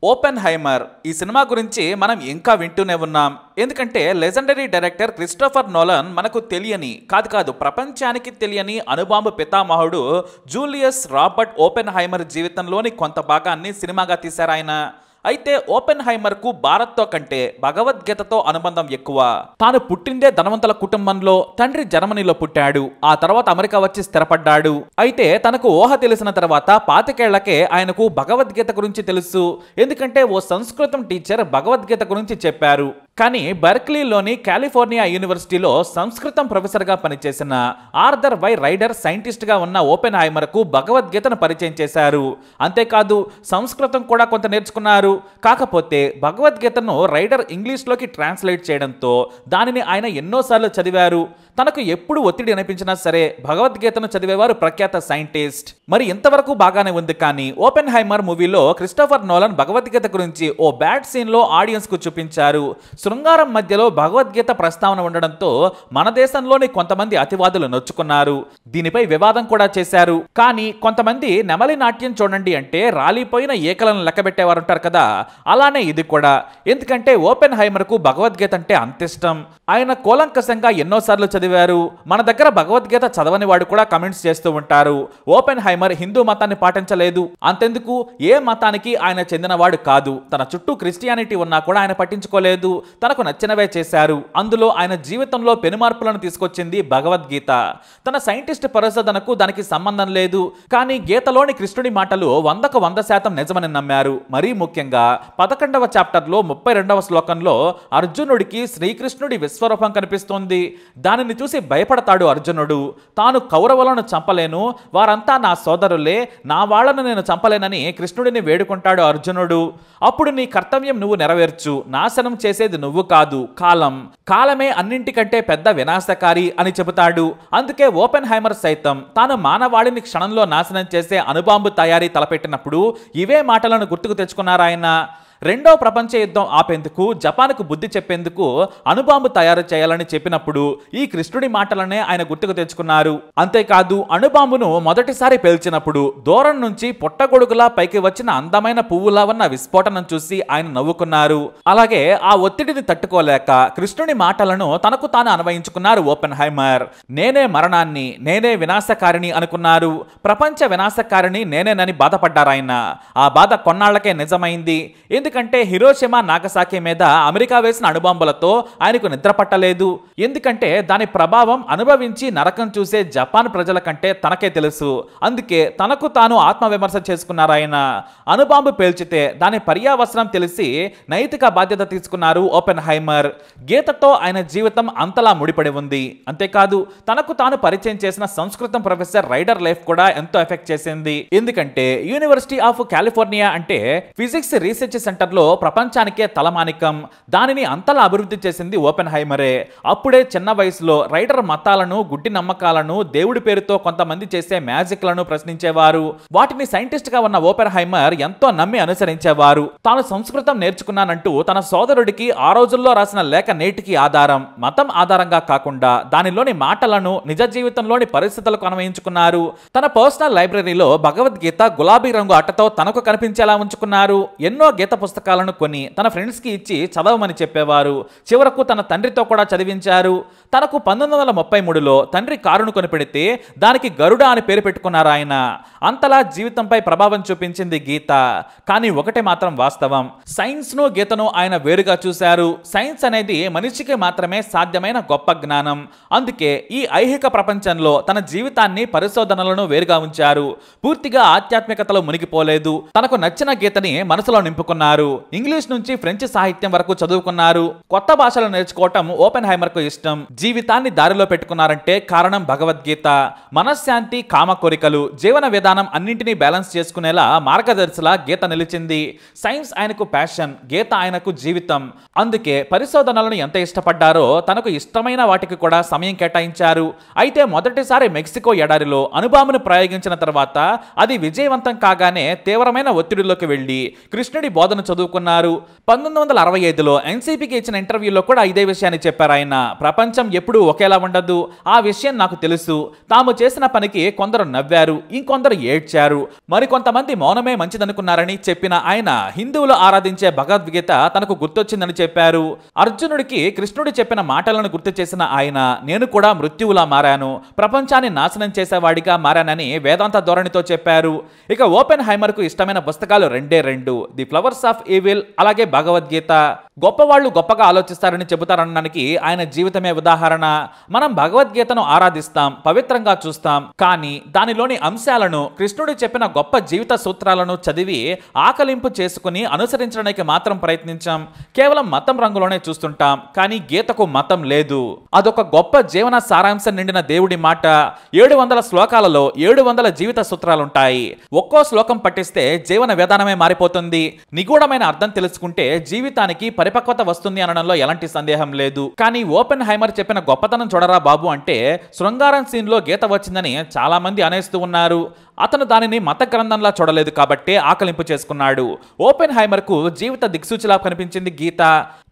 Oppenheimer ఈ cinema గురించి మనం ఇంకా వింటూనే ఉన్నాం. ఎందుకంటే లెజెండరీ డైరెక్టర్ క్రిస్టోఫర్ నోలన్ మనకు తెలియని కాదు ప్రపంచానికి తెలియని అణుబాంబు పితామహుడు జూలియస్ రాబర్ట్ ఓపెన్హైమర్ జీవితంలోని కొంత భాగాన్ని సినిమాగా తీశారు ఆయన. అయితే ఓపెన్హైమర్ కు భారత్తో కంటే భగవద్గీతతో అనుబంధం ఎక్కువ. తాను పుట్టిందే ధనవంతుల కుటుంబంలో, తండ్రి జర్మనీలో పుట్టాడు, ఆ తర్వాత అమెరికా వచ్చి స్థిరపడ్డాడు. అయితే తనకు ఊహ తెలిసిన తర్వాత 25 ఏళ్లకే ఆయనకు భగవద్గీత గురించి తెలుసు. ఎందుకంటే ఓ సంస్కృతం టీచర్ భగవద్గీత గురించి చెప్పారు. కానీ బెర్క్లీలోని కాలిఫోర్నియా యూనివర్సిటీలో సంస్కృతం ప్రొఫెసర్గా పనిచేసిన ఆర్థర్ వై రైడర్ సైంటిస్ట్గా ఉన్న ఓపెన్హైమర్ కు భగవద్గీతను పరిచయం చేశారు. అంతేకాదు సంస్కృతం కూడా కొంత నేర్చుకున్నారు. కాకపోతే భగవద్గీతను రైడర్ ఇంగ్లీష్లోకి ట్రాన్స్లేట్ చేయడంతో దానిని ఆయన ఎన్నోసార్లు చదివారు. తనకు ఎప్పుడు ఒత్తిడి అనిపించినా సరే భగవద్గీతను చదివేవారు ప్రఖ్యాత సైంటిస్ట్. మరి ఇంతవరకు బాగానే ఉంది. కానీ ఓపెన్హైమర్ మూవీలో క్రిస్టోఫర్ నోలన్ భగవద్గీత గురించి ఓ బ్యాడ్ సీన్ లో ఆడియన్స్ కు చూపించారు. శృంగారం మధ్యలో భగవద్గీత ప్రస్తావన ఉండడంతో మన దేశంలోని కొంతమంది అతివాదులు నొచ్చుకున్నారు. దీనిపై వివాదం కూడా చేశారు. కానీ కొంతమంది నెమలి నాట్యం చూడండి అంటే రాలిపోయిన ఏకలను లెక్కబెట్టేవారుంటారు కదా, అలానే ఇది కూడా. ఎందుకంటే ఓపెన్హైమర్ కు భగవద్గీత అంటే అంతిష్టం. ఆయన కూలంకషంగా ఎన్నోసార్లు చదివారు. మన దగ్గర భగవద్గీత చదవని వాడు కూడా కమెంట్స్ చేస్తూ ఉంటారు. ఓపెన్హైమర్ హిందూ మతాన్ని పాటించలేదు. అంతెందుకు ఏ మతానికి ఆయన చెందినవాడు కాదు. తన చుట్టూ క్రిస్టియానిటీ ఉన్నా కూడా ఆయన పట్టించుకోలేదు. తనకు నచ్చినవే చేశారు. అందులో ఆయన జీవితంలో పెనుమార్పులను తీసుకొచ్చింది భగవద్గీత. తన సైంటిస్ట్ పరిశోధనకు దానికి సంబంధం లేదు. కానీ గీతలోని కృష్ణుడి మాటలు 100కు 100% నిజమని నమ్మారు. మరీ ముఖ్యంగా 11వ చాప్టర్లో 32వ శ్లోకంలో అర్జునుడికి శ్రీకృష్ణుడి విశ్వరూపం కనిపిస్తోంది. దానిని చూసి భయపడతాడు అర్జునుడు. తాను కౌరవులను చంపలేను, వారంతా నా సోదరులే, నా వాళ్లను నేను చంపలేనని కృష్ణుడిని వేడుకుంటాడు అర్జునుడు. అప్పుడు నీ కర్తవ్యం నువ్వు నెరవేర్చు, నాశనం చేసేది నువ్వు కాదు, కాలమే అన్నింటికంటే పెద్ద వినాశకారి అని చెబుతాడు. అందుకే ఓపెన్హైమర్ సైతం తాను మానవాళిని క్షణంలో నాశనం చేసే అణుబాంబు తయారీ తలపెట్టినప్పుడు ఇవే మాటలను గుర్తుకు తెచ్చుకున్నారాయన. రెండో ప్రపంచ యుద్ధం ఆపేందుకు జపాన్కు బుద్ధి చెప్పేందుకు అణుబాంబు తయారు చేయాలని చెప్పినప్పుడు ఈ కృష్ణుడి మాటలనే ఆయన గుర్తుకు తెచ్చుకున్నారు. అంతేకాదు అణుబాంబును మొదటిసారి పేల్చినప్పుడు దూరం నుంచి పుట్టగొడుగులా పైకి వచ్చిన అందమైన పువ్వులా ఉన్న విస్ఫోటనం చూసి ఆయన నవ్వుకున్నారు. అలాగే ఆ ఒత్తిడిని తట్టుకోలేక కృష్ణుడి మాటలను తనకు తాను అన్వయించుకున్నారు ఓపెన్హైమర్. నేనే మరణాన్ని, నేనే వినాశకారిని అనుకున్నారు. ప్రపంచ వినాశకారిని నేనేనని బాధపడ్డారాయన. ఆ బాధ కొన్నాళ్లకే నిజమైంది. ఎందుకంటే హిరోషిమా నాగసాకి మీద అమెరికా వేసిన అణుబాంబులతో ఆయనకు నిద్ర పట్టలేదు. ఎందుకంటే దాని ప్రభావం అనుభవించి నరకం చూసే జపాన్ ప్రజల కంటే తనకే తెలుసు. అందుకే తనకు తాను ఆత్మవిమర్శ చేసుకున్నారాయన. అణుబాంబు పేల్చితే దాని పర్యావసనం తెలిసి నైతిక బాధ్యత తీసుకున్నారు ఓపెన్హైమర్. గీతతో ఆయన జీవితం అంతలా ముడిపడి ఉంది. అంతేకాదు తనకు తాను పరిచయం చేసిన సంస్కృతం ప్రొఫెసర్ రైడర్ లైఫ్ కూడా ఎంతో ఎఫెక్ట్ చేసింది. ఎందుకంటే యూనివర్సిటీ ఆఫ్ కాలిఫోర్నియా అంటే ఫిజిక్స్ రీసెర్చ్ సెంటర్లో ప్రపంచానికే తలమానికం. దానిని అంతలా అభివృద్ధి చేసింది ఓపెన్హైమరే. అప్పుడే చిన్న వయసులో రైడర్ మతాలను, గుడ్డి నమ్మకాలను, దేవుడి పేరుతో కొంతమంది చేసే మ్యాజిక్లను ప్రశ్నించేవారు. వాటిని సైంటిస్ట్ గా ఉన్న ఓపెన్హైమర్ ఎంతో నమ్మి అనుసరించేవారు. తాను సంస్కృతం నేర్చుకున్నానంటూ తన సోదరుడికి ఆ రోజుల్లో రాసిన లేఖ నేటికి ఆధారం. మతం ఆధారంగా కాకుండా దానిలోని మాటలను నిజ జీవితంలోని పరిస్థితులకు అన్వయించుకున్నారు. తన పర్సనల్ లైబ్రరీలో భగవద్గీత గులాబీ రంగు అట్టతో తనకు కనిపించేలా ఉంచుకున్నారు. ఎన్నో గీత పుస్తకాలను కొని తన ఫ్రెండ్స్ కి ఇచ్చి చదవమని చెప్పేవారు. చివరకు తన తండ్రితో కూడా చదివించారు. తనకు 1933లో తండ్రి కారును కొనిపెడితే దానికి గరుడ అని పేరు పెట్టుకున్నారు ఆయన. అంతలా జీవితంపై ప్రభావం చూపించింది గీత. కానీ ఒకటి మాత్రం వాస్తవం, సైన్స్ ను గీతను ఆయన వేరుగా చూశారు. సైన్స్ అనేది మనిషికి మాత్రమే సాధ్యమైన గొప్ప జ్ఞానం. అందుకే ఈ ఐహిక ప్రపంచంలో తన జీవితాన్ని, పరిశోధనలను వేరుగా ఉంచారు. పూర్తిగా ఆధ్యాత్మికతలో మునిగిపోలేదు. తనకు నచ్చిన గీతని మనసులో నింపుకున్నారు. ఇంగ్లీష్ నుంచి ఫ్రెంచ్ సాహిత్యం వరకు చదువుకున్నారు. కొత్త భాషలు నేర్చుకోవటం ఓపెన్హైమర్ కు ఇష్టం. జీవితాన్ని దారిలో పెట్టుకున్నారంటే కారణం భగవద్గీత. మనశ్శాంతి, కామ కోరికలు, జీవన విధానం అన్నింటినీ బ్యాలెన్స్ చేసుకునేలా మార్గదర్శిలా గీత నిలిచింది. సైన్స్ ఆయనకు ప్యాషన్, గీత ఆయనకు జీవితం. అందుకే పరిశోధనలను ఎంత ఇష్టపడ్డారో తనకు ఇష్టమైన వాటికి కూడా సమయం కేటాయించారు. అయితే మొదటిసారి మెక్సికో ఎడారిలో అణుబాంబును ప్రయోగించిన తర్వాత అది విజయవంతం కాగానే తీవ్రమైన ఒత్తిడిలోకి వెళ్లి కృష్ణుడి బోధన చదువుకున్నారు. 1965లో ఎన్సీపీకి ఇచ్చిన ఇంటర్వ్యూలో కూడా ఇదే విషయాన్ని చెప్పారు ఆయన. ప్రపంచం ఎప్పుడూ ఒకేలా ఉండదు, ఆ విషయం నాకు తెలుసు. తాము చేసిన పనికి కొందరు నవ్వారు, ఇంకొందరు ఏడ్చారు, మరికొంతమంది మౌనమే మంచిదనుకున్నారని చెప్పిన ఆయన హిందువులు ఆరాధించే భగవద్గీత తనకు గుర్తొచ్చిందని చెప్పారు. అర్జునుడికి కృష్ణుడు చెప్పిన మాటలను గుర్తు చేసిన ఆయన, నేను కూడా మృత్యువులా మారాను, ప్రపంచాన్ని నాశనం చేసేవాడిగా మారానని వేదాంత ధోరణితో చెప్పారు. ఇక ఓపెన్ హైమర్ కు ఇష్టమైన పుస్తకాలు రెండే రెండు, ది ఫ్లవర్స్ ఆఫ్ ఈవిల్, అలాగే భగవద్గీత. గొప్పవాళ్లు గొప్పగా ఆలోచిస్తారని చెబుతారనడానికి ఆయన జీవితమే ఉదాహరణ. మనం భగవద్గీతను ఆరాధిస్తాం, పవిత్రంగా చూస్తాం, కానీ దానిలోని అంశాలను, కృష్ణుడు చెప్పిన గొప్ప జీవిత సూత్రాలను చదివి ఆకలింపు చేసుకుని అనుసరించడానికి మాత్రం ప్రయత్నించాం. కేవలం మతం రంగులోనే చూస్తుంటాం, కానీ గీతకు మతం లేదు. అదొక గొప్ప జీవన సారాంశం నిండిన దేవుడి మాట. 700 శ్లోకాలలో 700 జీవిత సూత్రాలుంటాయి. ఒక్కో శ్లోకం పఠిస్తే జీవన విధానమే మారిపోతుంది. నిగూఢమైన అర్థం తెలుసుకుంటే జీవితానికి పరిపక్వత వస్తుంది అనడంలో ఎలాంటి సందేహం లేదు. కానీ ఓపెన్ హైమర్ చెప్పిన గొప్పతనం చూడరా బాబు అంటే శృంగారం సీన్ లో గీత వచ్చిందని చాలా మంది అనేస్తూ ఉన్నారు. అతను దానిని మత గ్రంథంలా చూడలేదు కాబట్టి ఆకలింపు చేసుకున్నాడు. ఓపెన్ హైమర్ కు జీవిత దిక్సూచిలా కనిపించింది గీత.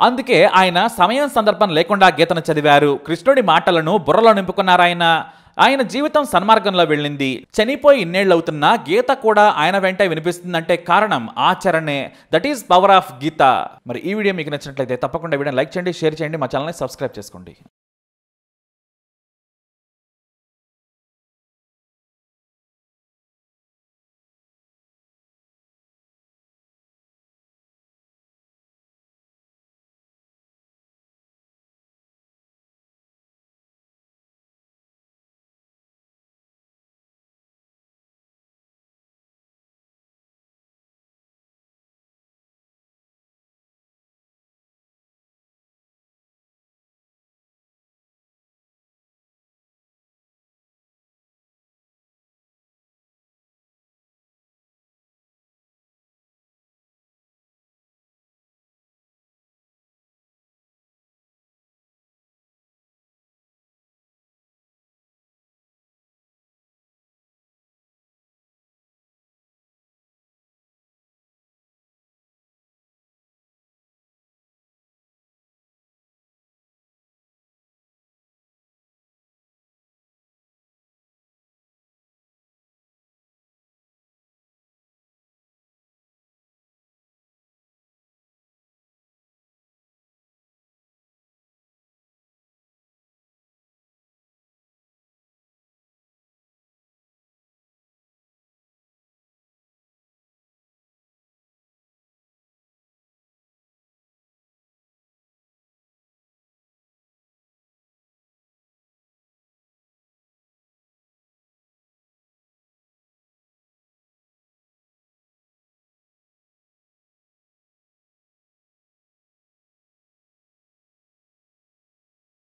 అందుకే ఆయన సమయం సందర్భం లేకుండా గీతను చదివారు. కృష్ణుడి మాటలను బుర్రలో నింపుకున్నారాయన. ఆయన జీవితం సన్మార్గంలో వెళ్ళింది. చనిపోయి ఇన్నేళ్లవుతున్నా గీత కూడా ఆయన వెంటే వినిపిస్తుందంటే కారణం ఆచరణే. దట్ ఈస్ పవర్ ఆఫ్ గీత. మరి ఈ వీడియో మీకు నచ్చినట్లయితే తప్పకుండా వీడియోని లైక్ చేయండి, షేర్ చేయండి, మా ఛానల్ని సబ్స్క్రైబ్ చేసుకోండి.